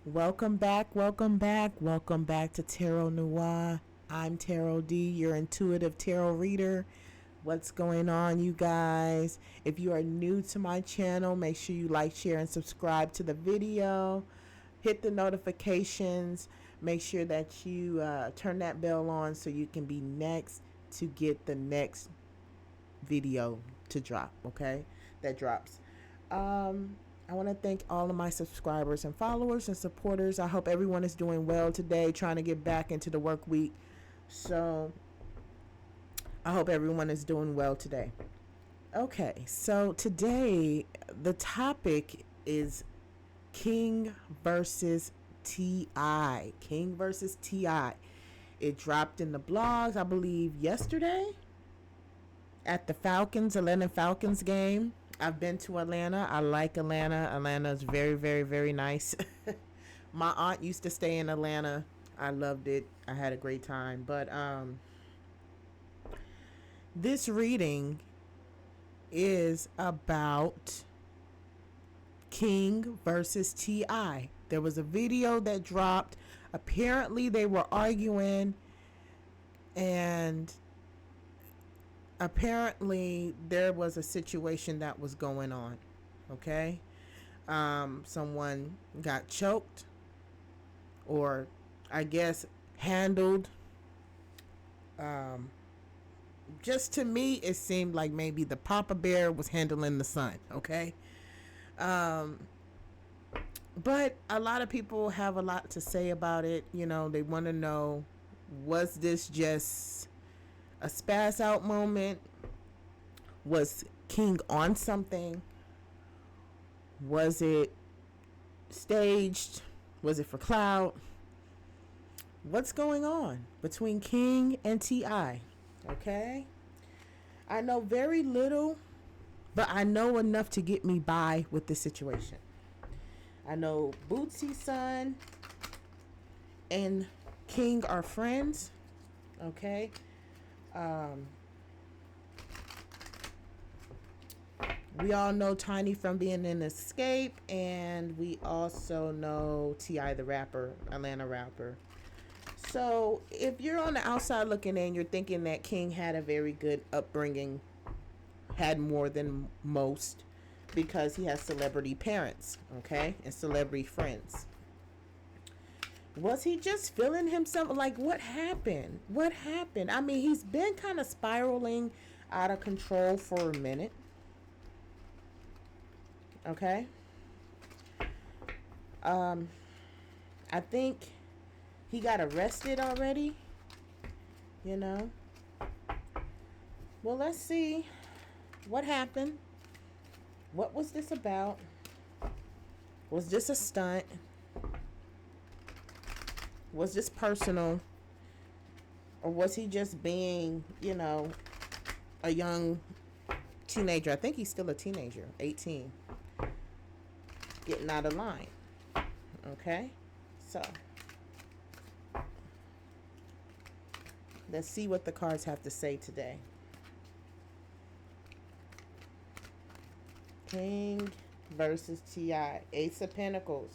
Welcome back, welcome back to Tarot Noir. I'm Tarot D, your intuitive tarot reader. What's going on, you guys? If you are new to my channel, make sure you like, share, and subscribe to the video. Hit the notifications. Make sure that you turn that bell on so you can be next to get the next video to drop, okay? That drops. I want to thank all of my subscribers and followers and supporters. I hope everyone is doing well today, trying to get back into the work week. So I hope everyone is doing well today. Okay, so today the topic is King versus T.I. King versus T.I. It dropped in the blogs, I believe, yesterday at the Atlanta Falcons game. I've been to Atlanta. I like Atlanta. Atlanta is very, very, very nice. My aunt used to stay in Atlanta. I loved it. I had a great time. But this reading is about King versus T.I. There was a video that dropped. Apparently they were arguing, and apparently there was a situation that was going on. Okay, someone got choked, or I guess handled. Just to me, it seemed like maybe the Papa Bear was handling the son. Okay, but a lot of people have a lot to say about it. You know, they want to know, was this just a spaz out moment? Was King on something? Was it staged? Was it for clout? What's going on between King and T.I.? Okay, I know very little, but I know enough to get me by with this situation. I know Bootsy's son and King are friends. Okay, we all know Tiny from being in Escape, and we also know T.I. the rapper, Atlanta rapper. So if you're on the outside looking in, you're thinking that King had a very good upbringing, had more than most, because he has celebrity parents, okay, and celebrity friends. Was he just feeling himself? Like, what happened? What happened? I mean, he's been kind of spiraling out of control for a minute. Okay. I think he got arrested already. You know. Well, let's see what happened. What was this about? Was this a stunt? Was this personal? Or was he just being, you know, a young teenager? I think he's still a teenager, 18. Getting out of line. Okay? So, let's see what the cards have to say today. King versus T.I. Ace of Pentacles.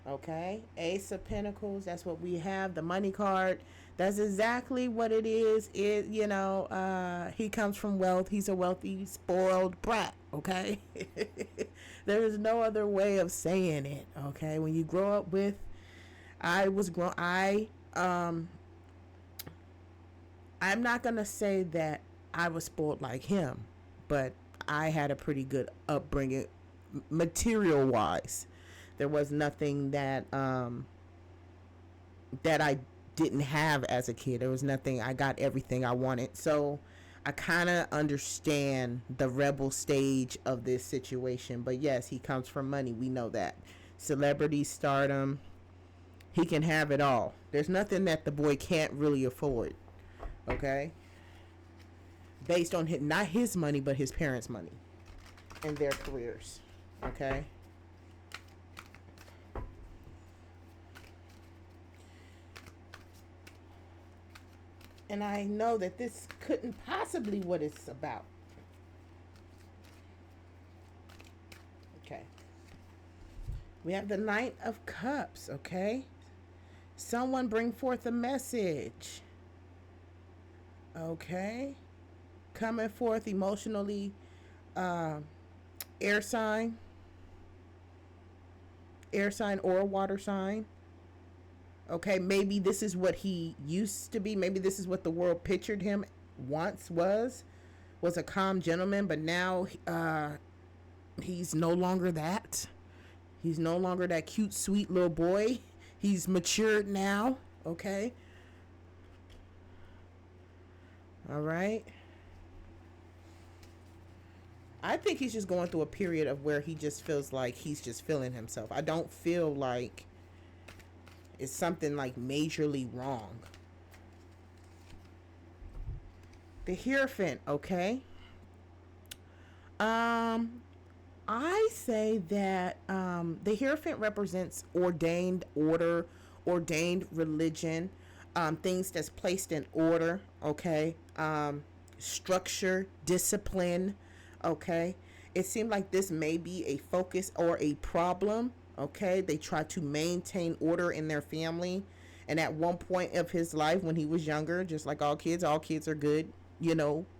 Okay, Ace of Pentacles. That's what we have. The money card. That's exactly what it is. It, you know, he comes from wealth. He's a wealthy, spoiled brat. Okay, there is no other way of saying it. Okay, when you grow up with, I'm not gonna say that I was spoiled like him, but I had a pretty good upbringing, material wise. There was nothing that that I didn't have as a kid. There was nothing. I got everything I wanted. So I kind of understand the rebel stage of this situation. But yes, he comes from money. We know that. Celebrity stardom. He can have it all. There's nothing that the boy can't really afford. Okay? Based on his, not his money, but his parents' money and their careers. Okay? And I know that this couldn't possibly what it's about. Okay. We have the Knight of Cups, okay? Someone bring forth a message, okay? Coming forth emotionally, uh, air sign, air sign or water sign. Okay, maybe this is what he used to be. Maybe this is what the world pictured him once was a calm gentleman, but now he's no longer that. He's no longer that cute, sweet little boy. He's matured now. Okay. All right. I think he's just going through a period of where he just feels like he's just feeling himself. I don't feel like it's something like majorly wrong. The Hierophant, okay? Um, I say that the Hierophant represents ordained order, ordained religion, things that's placed in order, okay? Structure, discipline, okay? It seemed like this may be a focus or a problem, okay? They try to maintain order in their family. And at one point of his life when he was younger, just like all kids are good,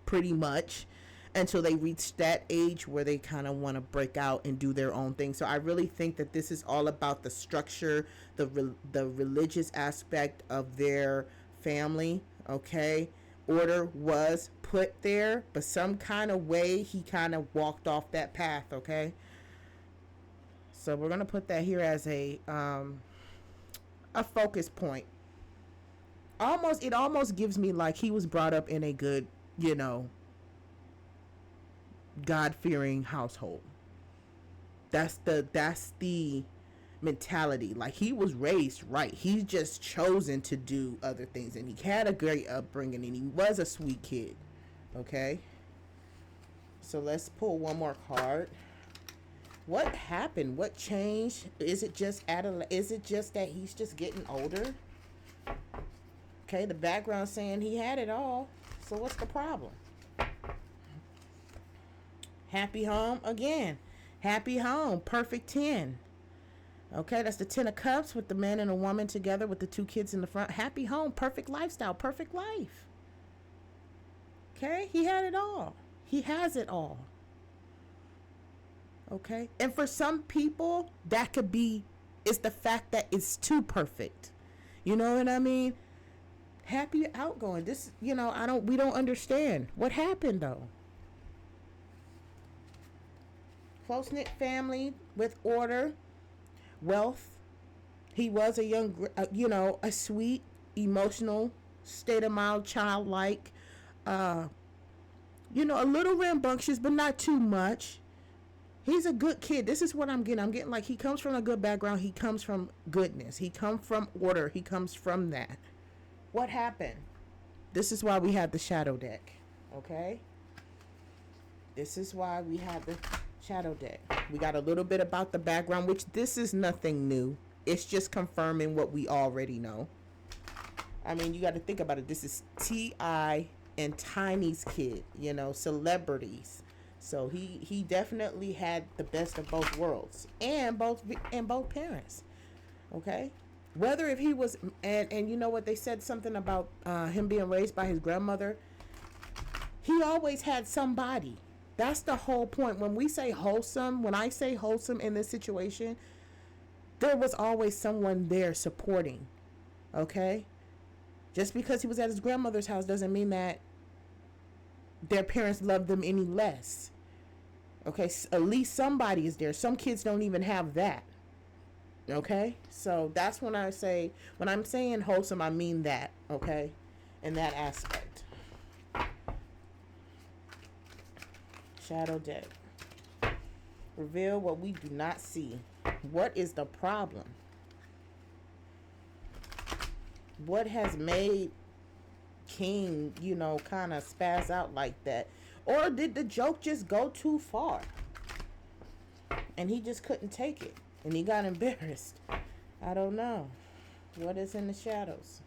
pretty much until they reach that age where they kind of want to break out and do their own thing. So I really think that this is all about the structure, the religious aspect of their family. Okay, order was put there, but some kind of way he kind of walked off that path. Okay, so we're gonna put that here as a focus point. It almost gives me like he was brought up in a good, God fearing household. That's the mentality. Like he was raised right. He's just chosen to do other things, and he had a great upbringing, and he was a sweet kid. Okay. So let's pull one more card. What happened? What changed? Is it just Is it just that he's just getting older? Okay, the background saying he had it all. So what's the problem? Happy home again. Happy home. Perfect 10. Okay, that's the 10 of cups with the man and a woman together with the two kids in the front. Happy home. Perfect lifestyle. Perfect life. Okay, he had it all. He has it all. Okay, and for some people, that could be, it's the fact that it's too perfect. You know what I mean? Happy outgoing. This, we don't understand. What happened though? Close knit family with order, wealth. He was a young, a sweet, emotional, state of mind, childlike, a little rambunctious, but not too much. He's a good kid. This is what I'm getting. I'm getting like he comes from a good background. He comes from goodness. He comes from order. He comes from that. What happened? This is why we have the shadow deck. Okay? This is why we have the shadow deck. We got a little bit about the background, which this is nothing new. It's just confirming what we already know. I mean, you got to think about it. This is T.I. and Tiny's kid, celebrities. So he definitely had the best of both worlds and both parents. Okay? Whether if he was, and you know what, they said something about him being raised by his grandmother. He always had somebody. That's the whole point. When we say wholesome, when I say wholesome in this situation, there was always someone there supporting. Okay? Just because he was at his grandmother's house doesn't mean that their parents loved them any less. Okay? At least somebody is there. Some kids don't even have that. Okay? So that's when I'm saying wholesome, I mean that. Okay? In that aspect. Shadow deck. Reveal what we do not see. What is the problem? What has made King, kind of spaz out like that? Or did the joke just go too far? And he just couldn't take it. And he got embarrassed. I don't know. What is in the shadows?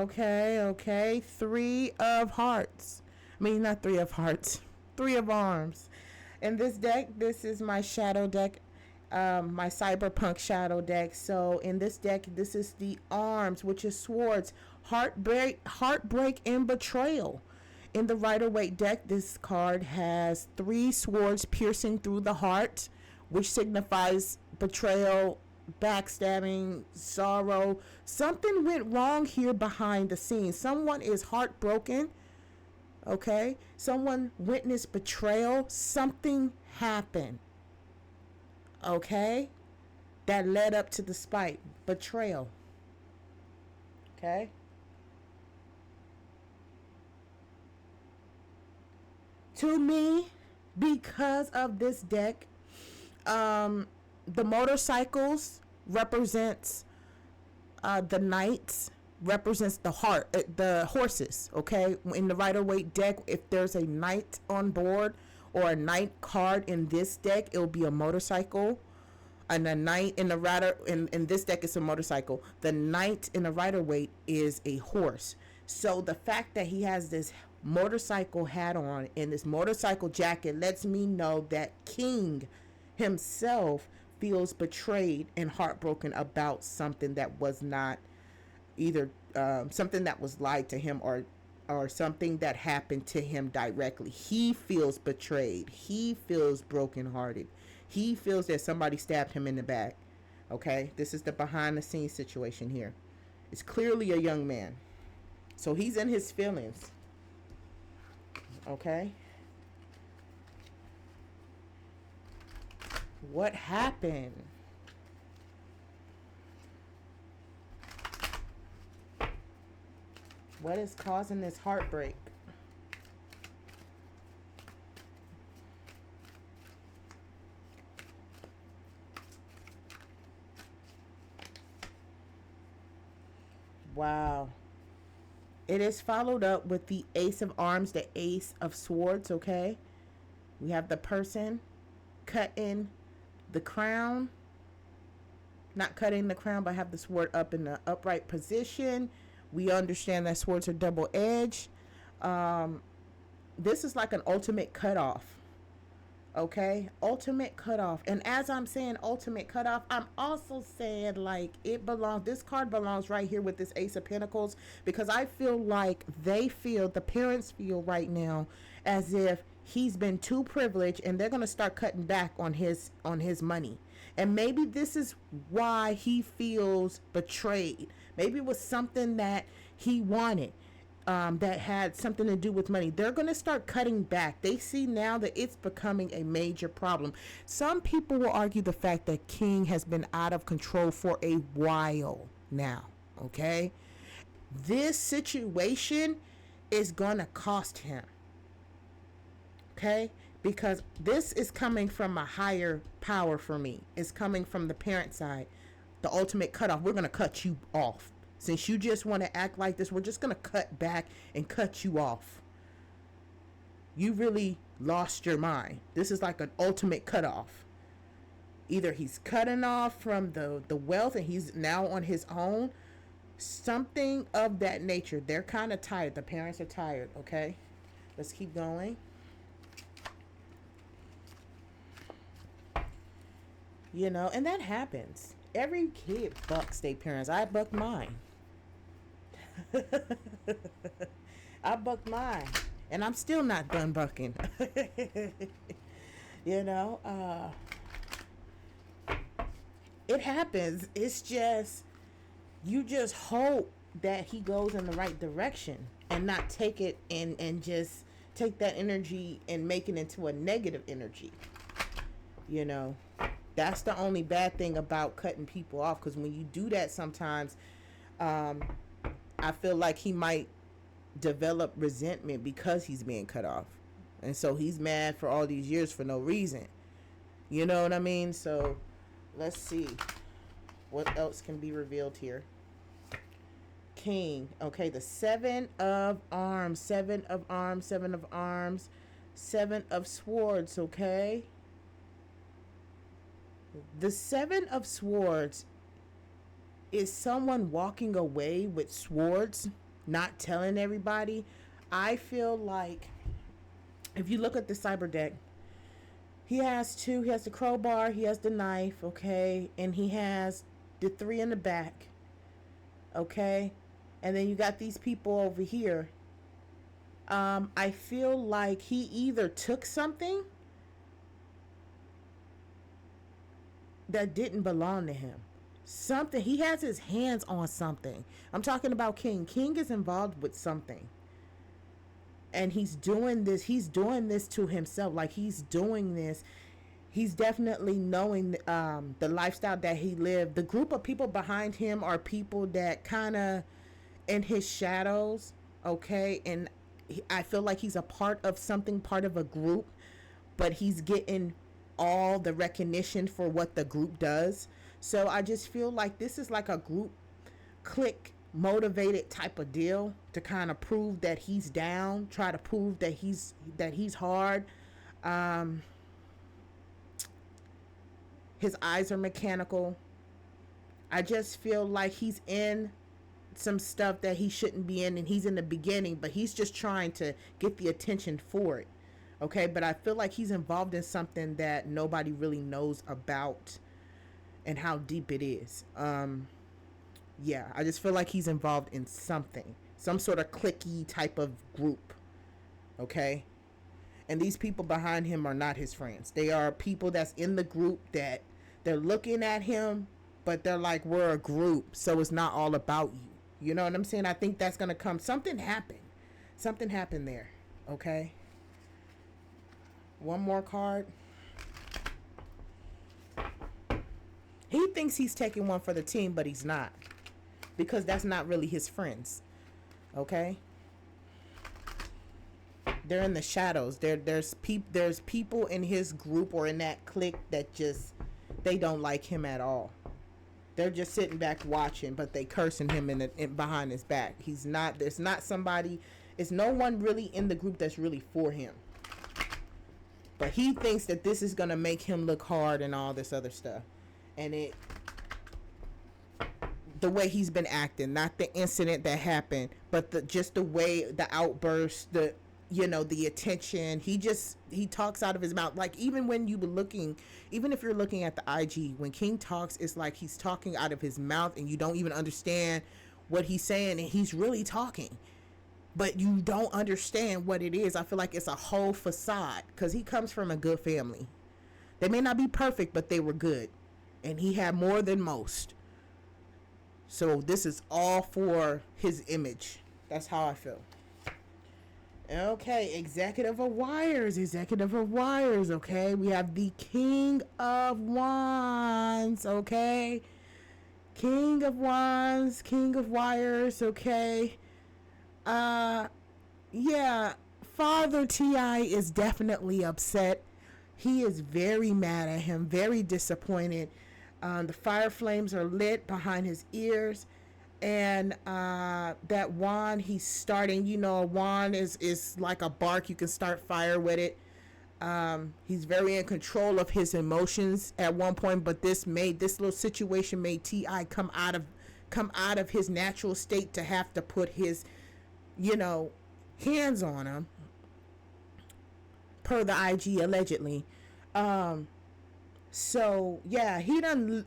Okay, okay. Three of hearts. I mean, not three of hearts. Three of arms. In this deck, this is my shadow deck, my cyberpunk shadow deck. So in this deck, this is the arms, which is swords, heartbreak, and betrayal. In the Rider-Waite deck, this card has three swords piercing through the heart, which signifies betrayal, backstabbing, sorrow. Something went wrong here behind the scenes. Someone is heartbroken. Okay? Someone witnessed betrayal. Something happened. Okay? That led up to the spite. Betrayal. Okay? To me, because of this deck, the motorcycles represents the knights, represents the heart, the horses. Okay, in the Rider-Waite deck, if there's a knight on board or a knight card in this deck, it'll be a motorcycle. And a knight in the rider in this deck is a motorcycle. The knight in the Rider-Waite is a horse. So the fact that he has this motorcycle hat on and this motorcycle jacket lets me know that King himself feels betrayed and heartbroken about something that was not either something that was lied to him or something that happened to him directly. He feels betrayed. He feels brokenhearted. He feels that somebody stabbed him in the back. Okay, this is the behind the scenes situation here. It's clearly a young man, so he's in his feelings. Okay, what happened? What is causing this heartbreak? Wow. It is followed up with the Ace of Arms, the Ace of Swords, okay? We have the person cutting the crown. Not cutting the crown, but have the sword up in the upright position. We understand that swords are double-edged. This is like an ultimate cutoff. Okay, ultimate cutoff. And as I'm saying ultimate cutoff, I'm also saying like it belongs, this card belongs right here with this Ace of Pentacles, because I feel like the parents feel right now as if he's been too privileged and they're going to start cutting back on his money. And maybe this is why he feels betrayed. Maybe it was something that he wanted, that had something to do with money. They're going to start cutting back. They see now that it's becoming a major problem. Some people will argue the fact that King has been out of control for a while now. Okay? This situation is going to cost him. Okay? Because this is coming from a higher power for me. It's coming from the parent side. The ultimate cutoff. We're going to cut you off. Since you just want to act like this, we're just going to cut back and cut you off. You really lost your mind. This is like an ultimate cutoff. Either he's cutting off from the wealth and he's now on his own. Something of that nature. They're kind of tired. The parents are tired, okay? Let's keep going. You know, and that happens. Every kid bucks their parents. I bucked mine. I bucked mine. And I'm still not done bucking. You know, it happens. It's just, you just hope that he goes in the right direction and not take it and just take that energy and make it into a negative energy. You know, that's the only bad thing about cutting people off, because when you do that sometimes, I feel like he might develop resentment because he's being cut off. And so he's mad for all these years for no reason. You know what I mean? So let's see what else can be revealed here. King. Okay, the Seven of Arms. Seven of Arms. Seven of Arms. Seven of Swords. Okay. The Seven of Swords is someone walking away with swords not telling everybody. I feel like if you look at the cyber deck, he has two. He has the crowbar, he has the knife, okay, and he has the three in the back, okay, and then you got these people over here. I feel like he either took something that didn't belong to him. Something, he has his hands on something. I'm talking about King. King is involved with something. And he's doing this to himself. Like he's doing this. He's definitely knowing the lifestyle that he lived. The group of people behind him are people that kind of in his shadows, okay? And I feel like he's a part of something, part of a group, but he's getting all the recognition for what the group does. So I just feel like this is like a group click motivated type of deal to kind of prove that he's down, try to prove that he's hard. His eyes are mechanical. I just feel like he's in some stuff that he shouldn't be in, and he's in the beginning, but he's just trying to get the attention for it. Okay, but I feel like he's involved in something that nobody really knows about and how deep it is. Yeah, I just feel like he's involved in something, some sort of clicky type of group. Okay, and these people behind him are not his friends. They are people that's in the group that they're looking at him, but they're like, we're a group, so it's not all about you. You know what I'm saying? I think that's gonna come. Something happened. Something happened there. Okay. One more card. He thinks he's taking one for the team, but he's not. Because that's not really his friends. Okay? They're in the shadows. There's people in his group or in that clique that just, they don't like him at all. They're just sitting back watching, but they cursing him in behind his back. There's not somebody, it's no one really in the group that's really for him. But he thinks that this is going to make him look hard and all this other stuff. And the way he's been acting, not the incident that happened, but just the way, the outburst, the attention. He talks out of his mouth. Like even if you're looking at the IG, when King talks, it's like he's talking out of his mouth and you don't even understand what he's saying, and he's really talking, but you don't understand what it is. I feel like it's a whole facade because he comes from a good family. They may not be perfect, but they were good, and he had more than most. So this is all for his image. That's how I feel. Okay, Executive of Wires. Okay, we have the King of Wands. Okay, King of Wands, King of Wires. Okay. Yeah, Father T.I. is definitely upset. He is very mad at him, very disappointed. The fire flames are lit behind his ears. And that wand he's starting, a wand is like a bark. You can start fire with it. He's very in control of his emotions at one point, but this little situation made T.I. come out of his natural state to have to put his hands on him, per the IG allegedly. So yeah, he done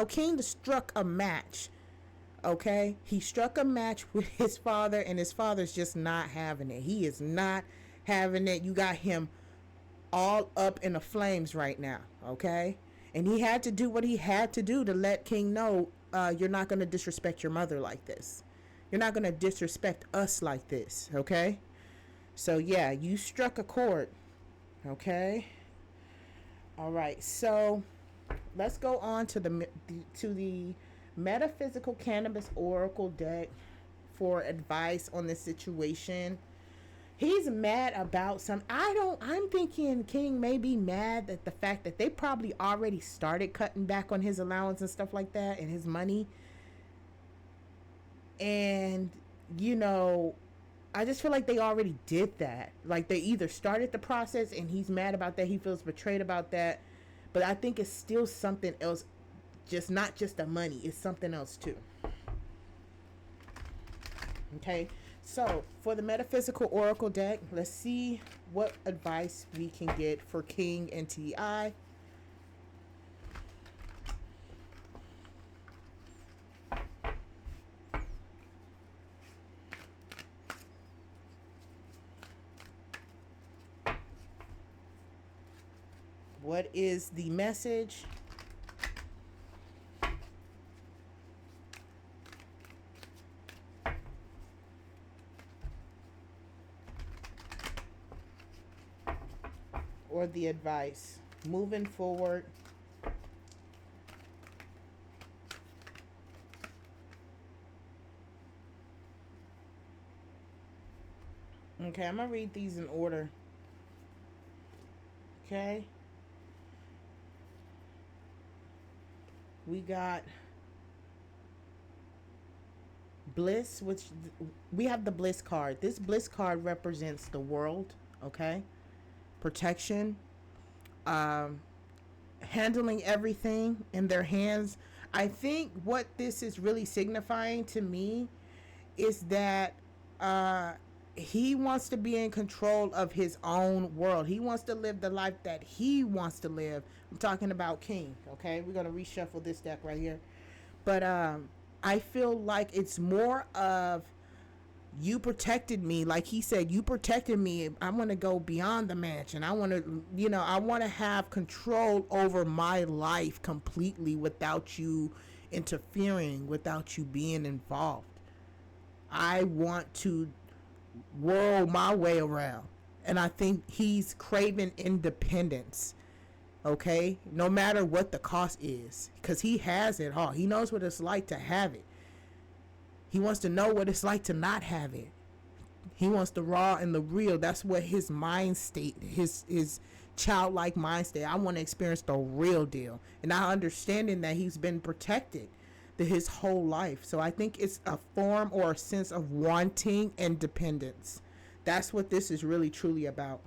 King struck a match. Okay, he struck a match with his father, and his father's just not having it. He is not having it. You got him all up in the flames right now. Okay, and he had to do what he had to do to let King know, you're not going to disrespect your mother like this. You're not going to disrespect us like this. Okay, so yeah, you struck a chord. Okay, all right, so let's go on to the Metaphysical Cannabis Oracle deck for advice on this situation. He's mad about I'm thinking King may be mad at the fact that they probably already started cutting back on his allowance and stuff like that and his money. And I just feel like they already did that. Like they either started the process and he's mad about that, he feels betrayed about that. But I think it's still something else. Just not just the money, it's something else too. Okay, so for the metaphysical oracle deck, let's see what advice we can get for King and Ti. What is the message? Or the advice moving forward? Okay, I'm gonna read these in order. Okay, we got bliss, which we have the bliss card. This bliss card represents the world. Okay, protection, um, handling everything in their hands. I think what this is really signifying to me is that uh, he wants to be in control of his own world. He wants to live the life that he wants to live. I'm talking about King. Okay, we're gonna reshuffle this deck right here, but I feel like it's more of you protected me, like he said, you protected me. I want to go beyond the mansion. I want to, I want to have control over my life completely without you interfering, without you being involved. I want to whirl my way around. And I think he's craving independence. Okay, no matter what the cost is, because he has it all. He knows what it's like to have it. He wants to know what it's like to not have it. He wants the raw and the real. That's what his mind state, his childlike mind state. I want to experience the real deal. And now understanding that he's been protected his whole life. So I think it's a form or a sense of wanting independence. That's what this is really truly about.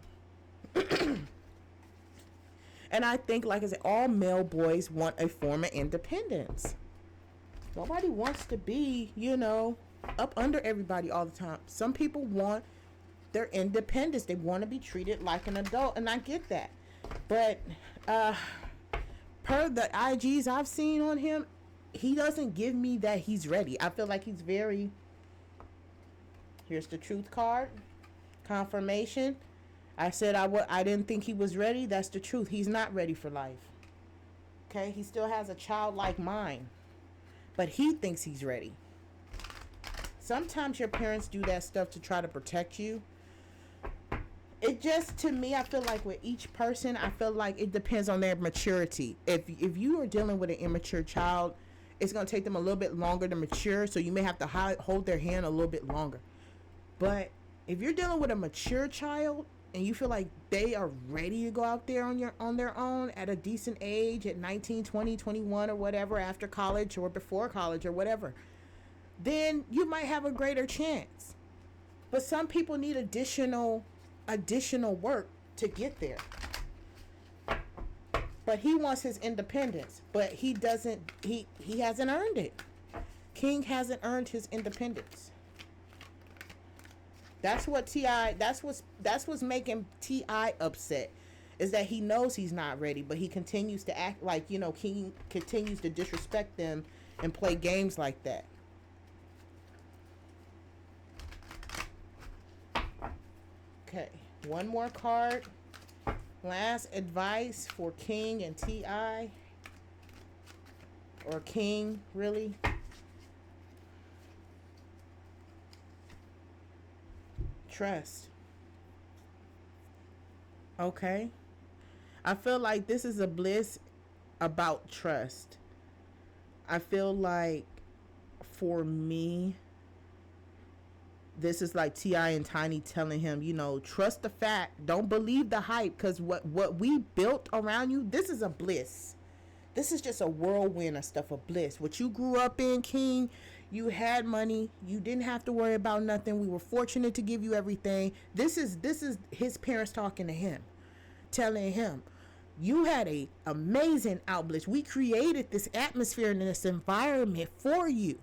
And I think, like I said, all male boys want a form of independence. Nobody wants to be, up under everybody all the time. Some people want their independence. They want to be treated like an adult, and I get that. But per the IGs I've seen on him, he doesn't give me that he's ready. I feel like he's very... Here's the truth card. Confirmation. I said I didn't think he was ready. That's the truth. He's not ready for life. Okay? He still has a childlike mind. But he thinks he's ready. Sometimes your parents do that stuff to try to protect you. It just, to me, I feel like with each person, I feel like it depends on their maturity. If you are dealing with an immature child, it's going to take them a little bit longer to mature, so you may have to hold their hand a little bit longer. But if you're dealing with a mature child and you feel like they are ready to go out there on their own at a decent age, at 19, 20, 21 or whatever, after college or before college or whatever, then you might have a greater chance. But some people need additional work to get there. But he wants his independence, but he hasn't earned it. King hasn't earned his independence. That's what's making T.I. upset, is that he knows he's not ready, but he continues to act like, King continues to disrespect them and play games like that. Okay, one more card. Last advice for King and T.I. Or King, really. Trust. Okay. I feel like this is a bliss about trust. I feel like for me, this is like T.I. and Tiny telling him, trust the fact. Don't believe the hype, because what we built around you, this is a bliss. This is just a whirlwind of stuff of bliss. What you grew up in, King, you had money. You didn't have to worry about nothing. We were fortunate to give you everything. This is his parents talking to him, telling him, you had a amazing outbliss. We created this atmosphere and this environment for you.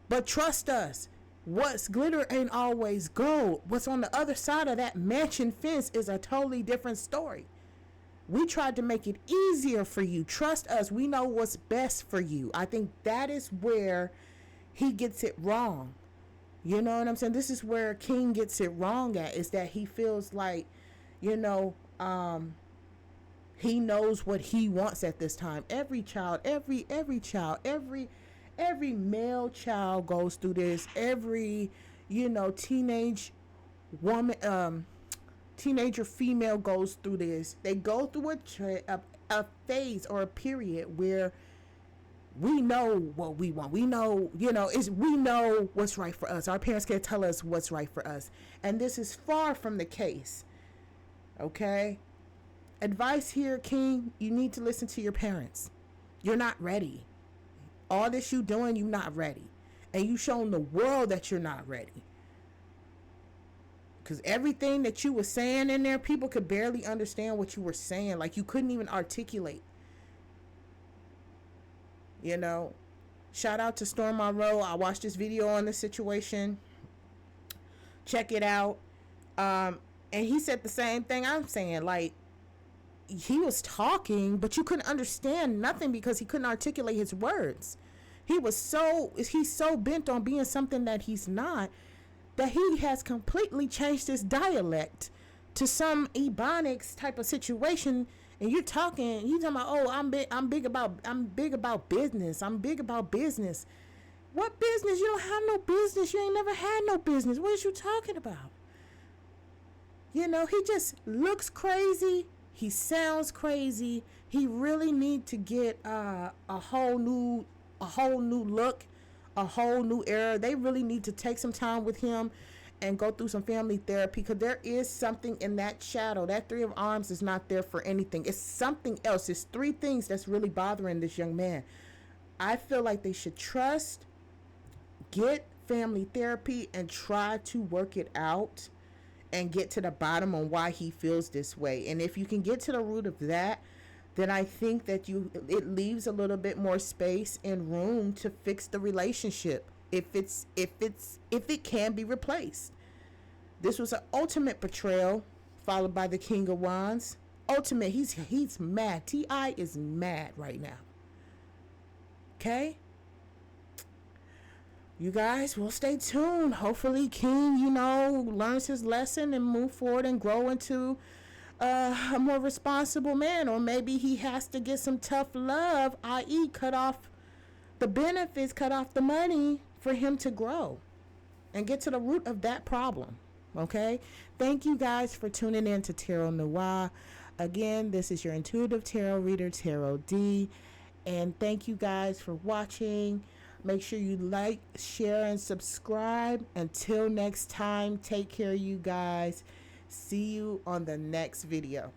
But trust us. What's glitter ain't always gold. What's on the other side of that mansion fence is a totally different story. We tried to make it easier for you. Trust us. We know what's best for you. I think that is where he gets it wrong. You know what I'm saying? This is where King gets it wrong at, is that he feels like, you know, he knows what he wants at this time. Every child, every male child goes through this. Every, you know, teenager female goes through this. They go through a phase or a period where we know what we want. We know, you know, we know what's right for us. Our parents can't tell us what's right for us. And this is far from the case. Okay? Advice here, King, you need to listen to your parents. You're not ready. All this you doing, you're not ready. And you showing the world that you're not ready. Because everything that you were saying in there, people could barely understand what you were saying. Like, you couldn't even articulate. You know, shout out to Storm Monroe. I watched this video on this situation. Check it out. And he said the same thing I'm saying. Like, he was talking, but you couldn't understand nothing because he couldn't articulate his words. He's so bent on being something that he's not, that he has completely changed his dialect to some Ebonics type of situation. And he's talking about, oh, I'm big about business. I'm big about business. What business? You don't have no business. You ain't never had no business. What is you talking about? You know, he just looks crazy. He sounds crazy. He really need to get a whole new look, a whole new era. They really need to take some time with him and go through some family therapy, because there is something in that shadow. That 3 of Arms is not there for anything. It's something else. It's 3 things that's really bothering this young man. I feel like they should trust, get family therapy, and try to work it out and get to the bottom on why he feels this way. And if you can get to the root of that, then I think that it leaves a little bit more space and room to fix the relationship if it can be replaced. This was an ultimate betrayal, followed by the King of Wands. Ultimate, he's mad. T.I. is mad right now. Okay? You guys, we'll stay tuned. Hopefully King, you know, learns his lesson and move forward and grow into a more responsible man. Or maybe he has to get some tough love, i.e. cut off the benefits, cut off the money for him to grow and get to the root of that problem. Okay? Thank you guys for tuning in to Tarot Noir. Again, this is your intuitive tarot reader, Tarot D. And thank you guys for watching. Make sure you like, share, and subscribe. Until next time, take care, you guys. See you on the next video.